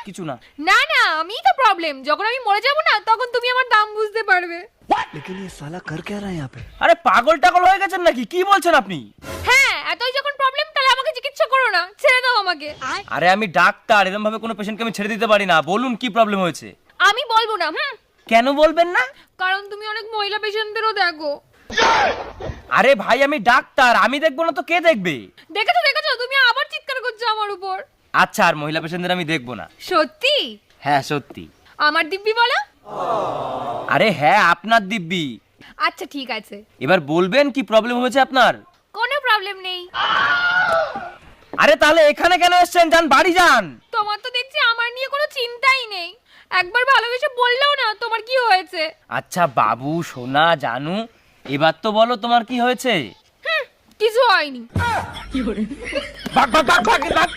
কিছু না। না না, আমিই তো প্রবলেম। যখন আমি মরে যাব না তখন তুমি আমার দাম বুঝতে পারবে। लेकिन ये साला कर क्या रहा है यहाँ पे? আরে পাগল টাগল হয়ে গেছেন নাকি? কি বলছেন আপনি? হ্যাঁ, এতই যখন প্রবলেম তাহলে আমাকে চিকিৎসা করো না, ছেড়ে দাও আমাকে। আরে আমি ডাক্তার, এরকম ভাবে কোনো পেশেন্টকে আমি ছেড়ে দিতে পারি না। বলুন কি প্রবলেম হয়েছে? আমি বলবো না। কেন বলবেন না? কারণ তুমি অনেক মহিলা পেশেন্টদেরও দেখো। আরে ভাই আমি ডাক্তার, আমি দেখবো না তো কে দেখবে? দেখেছো দেখেছো, তুমি আবার চিৎকার করছো আমার উপর। আচ্ছা, আর মহিলা পেশেন্টদের আমি দেখবো না। সত্যি? হ্যাঁ সত্যি। আমার দিব্যি বলো। আরে হ্যাঁ, আপনার দিব্যি। আচ্ছা ঠিক আছে, এবার বলবেন কি প্রবলেম হয়েছে আপনার? কোনো প্রবলেম নেই। আরে তাহলে এখানে কেন এসেছেন? যান বাড়ি যান। তোমার তো দেখছি আমার নিয়ে কোনো চিন্তাই নেই। একবার ভালোবেসে বললেও না তোমার কি হয়েছে। আচ্ছা বাবু সোনা জানু, এবার তো বলো তোমার কি হয়েছে? কিছু হয়নি। ভাগ ভাগ ভাগ ভাগ ভাগ।